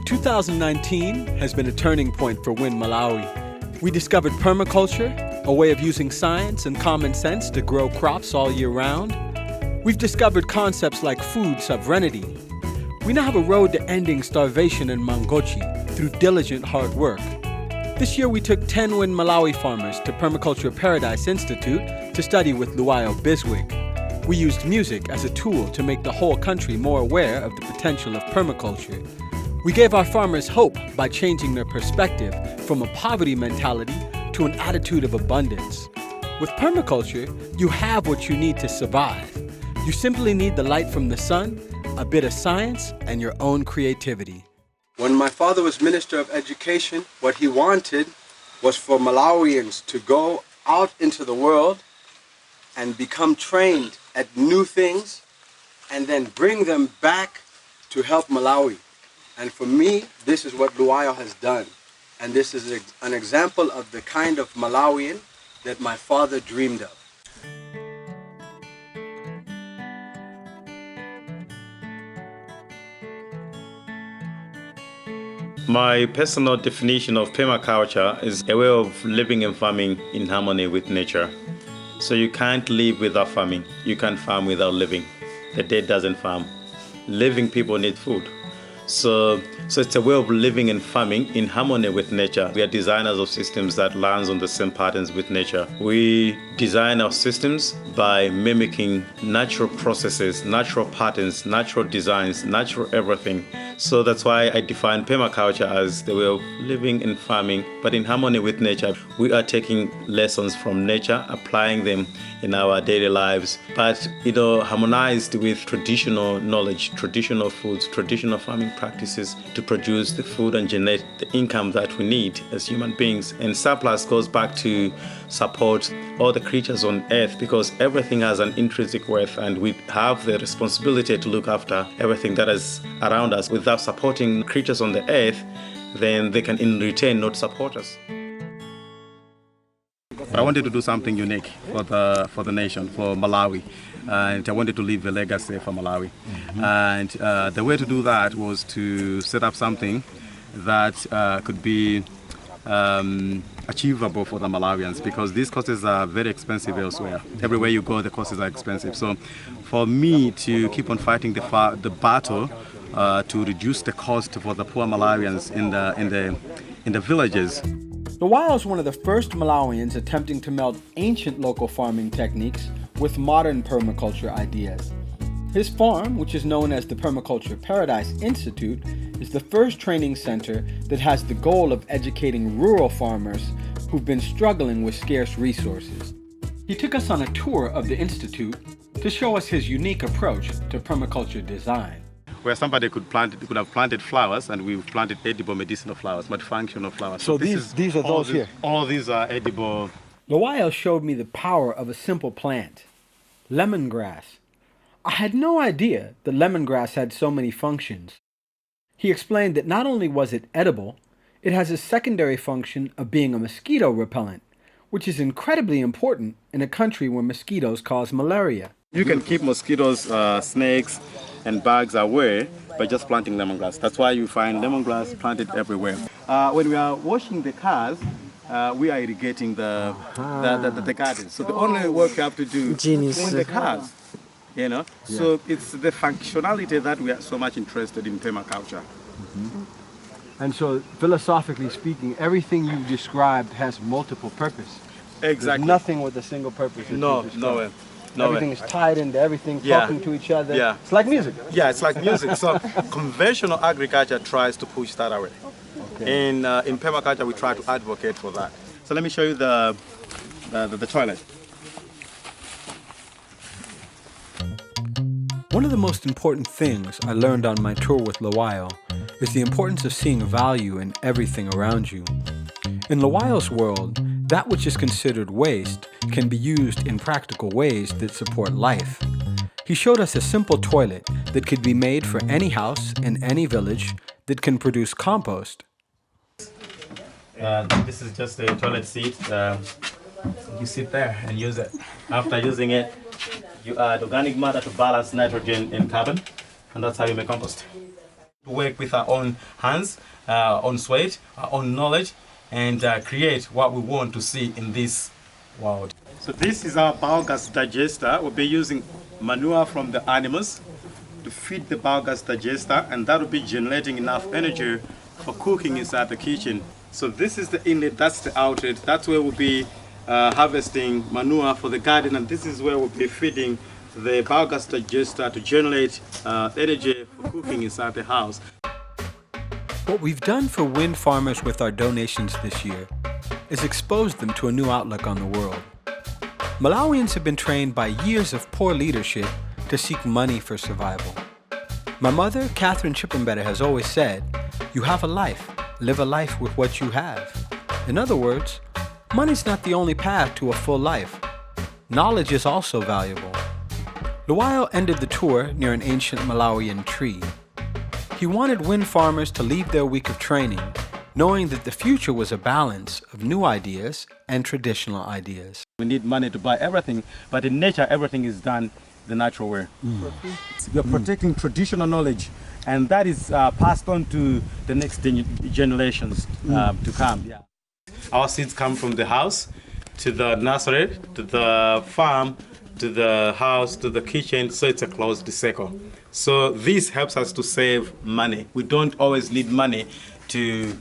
2019 has been a turning point for Win Malawi. We discovered permaculture, a way of using science and common sense to grow crops all year round. We've discovered concepts like food sovereignty. We now have a road to ending starvation in Mangochi through diligent hard work. This year we took 10 Win Malawi farmers to Permaculture Paradise Institute to study with Luwayo Biswick. We used music as a tool to make the whole country more aware of the potential of permaculture. We gave our farmers hope by changing their perspective from a poverty mentality to an attitude of abundance. With permaculture, you have what you need to survive. You simply need the light from the sun, a bit of science, and your own creativity. When my father was Minister of Education, what he wanted was for Malawians to go out into the world and become trained at new things and then bring them back to help Malawi. And for me, this is what Luwayo has done. And this is an example of the kind of Malawian that my father dreamed of. My personal definition of permaculture is a way of living and farming in harmony with nature. So you can't live without farming. You can't farm without living. The dead doesn't farm. Living people need food. So it's a way of living and farming in harmony with nature. We are designers of systems that lands on the same patterns with nature. We design our systems by mimicking natural processes, natural patterns, natural designs, natural everything. So that's why I define permaculture as the way of living and farming, but in harmony with nature. We are taking lessons from nature, applying them in our daily lives, but harmonized with traditional knowledge, traditional foods, traditional farming practices to produce the food and generate the income that we need as human beings. And surplus goes back to support all the creatures on earth, because everything has an intrinsic worth and we have the responsibility to look after everything that is around us. Without supporting creatures on the earth, then they can in return not support us. But I wanted to do something unique for the nation, for Malawi, and I wanted to leave a legacy for Malawi. And the way to do that was to set up something that could be achievable for the Malawians, because these courses are very expensive elsewhere. Everywhere you go, the courses are expensive. So for me to keep on fighting the battle to reduce the cost for the poor Malawians in the villages. Luwayo is one of the first Malawians attempting to meld ancient local farming techniques with modern permaculture ideas. His farm, which is known as the Permaculture Paradise Institute, is the first training center that has the goal of educating rural farmers who've been struggling with scarce resources. He took us on a tour of the institute to show us his unique approach to permaculture design. Where somebody could have planted flowers, and we've planted edible medicinal flowers, but functional flowers. So these are those here? All these are edible. Luwayo showed me the power of a simple plant, lemongrass. I had no idea that lemongrass had so many functions. He explained that not only was it edible, it has a secondary function of being a mosquito repellent, which is incredibly important in a country where mosquitoes cause malaria. You can keep mosquitoes, snakes, and bugs away by just planting lemongrass. That's why you find lemongrass planted everywhere. When we are washing the cars, we are irrigating the garden. So the only work you have to do is clean the cars. Yeah. So it's the functionality that we are so much interested in permaculture. And so, philosophically speaking, everything you've described has multiple purpose. Exactly. There's nothing with a single purpose. No way. Everything is tied into everything, talking to each other. Yeah. It's like music. Yeah, it's like music. So conventional agriculture tries to push that away. Okay. In permaculture, we try to advocate for that. So let me show you the toilet. One of the most important things I learned on my tour with Luwayo is the importance of seeing value in everything around you. In Luwayo's world, that which is considered waste can be used in practical ways that support life. He showed us a simple toilet that could be made for any house in any village that can produce compost. This is just a toilet seat. You sit there and use it. After using it, you add organic matter to balance nitrogen and carbon, and that's how you make compost. Work with our own hands, our own sweat, our own knowledge, and create what we want to see in this world. So this is our biogas digester. We'll be using manure from the animals to feed the biogas digester, and that will be generating enough energy for cooking inside the kitchen. So this is the inlet, that's the outlet. That's where we'll be harvesting manure for the garden, and this is where we'll be feeding the biogas digester to generate energy for cooking inside the house. What we've done for wind farmers with our donations this year is expose them to a new outlook on the world. Malawians have been trained by years of poor leadership to seek money for survival. My mother, Catherine Chippenbetter, has always said, "You have a life, live a life with what you have." In other words, money's not the only path to a full life. Knowledge is also valuable. Luwayo ended the tour near an ancient Malawian tree. He wanted wind farmers to leave their week of training knowing that the future was a balance of new ideas and traditional ideas. We need money to buy everything, but in nature everything is done the natural way. We are protecting traditional knowledge, and that is passed on to the next generations to come. Yeah. Our seeds come from the house to the nursery, to the farm, to the house, to the kitchen, so it's a closed circle. So this helps us to save money. We don't always need money to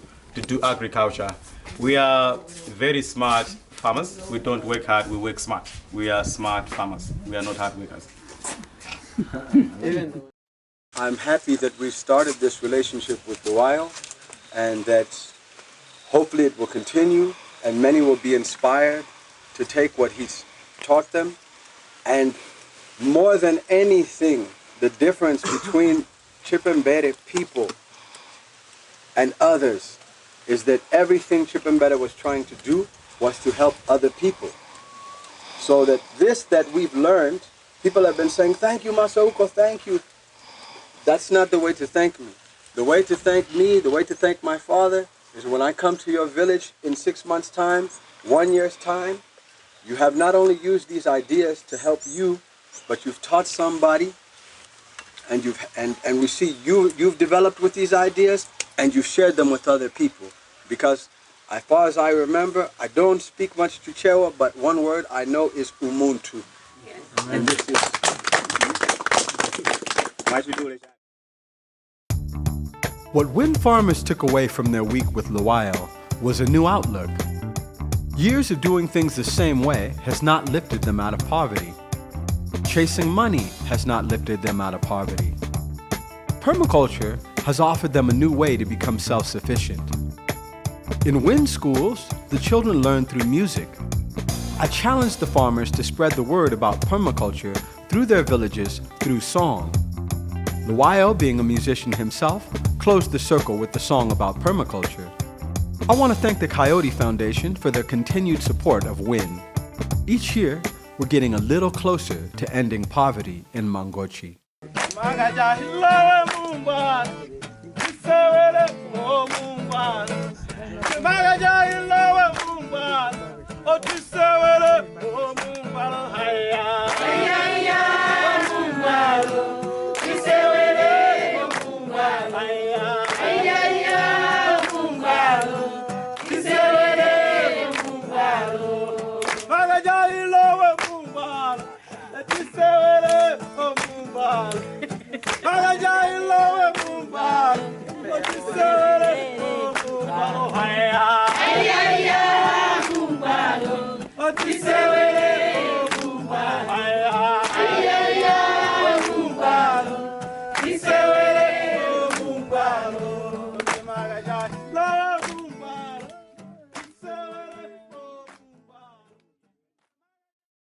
do agriculture. We are very smart farmers. We don't work hard, we work smart. We are smart farmers. We are not hard workers. I'm happy that we started this relationship with Luwayo, and that hopefully it will continue and many will be inspired to take what he's taught them. And more than anything, the difference between Chippenbetter people and others is that everything Chippenbetter was trying to do was to help other people. So that this that we've learned, people have been saying, "Thank you, Masauko, thank you." That's not the way to thank me. The way to thank me, the way to thank my father, is when I come to your village in 6 months' time, 1 year's time, you have not only used these ideas to help you, but you've taught somebody, and we see you've developed with these ideas, and you've shared them with other people. Because as far as I remember, I don't speak much Chichewa, but one word I know is Umuntu. Yes. And this is What wind farmers took away from their week with Luwayo was a new outlook. Years of doing things the same way has not lifted them out of poverty. Chasing money has not lifted them out of poverty. Permaculture has offered them a new way to become self-sufficient. In wind schools, the children learn through music. I challenged the farmers to spread the word about permaculture through their villages through song. Luwayo, being a musician himself, closed the circle with the song about permaculture. I want to thank the Coyote Foundation for their continued support of Win. Each year, we're getting a little closer to ending poverty in Mangochi. Magaja ilawe mumba, otisewele.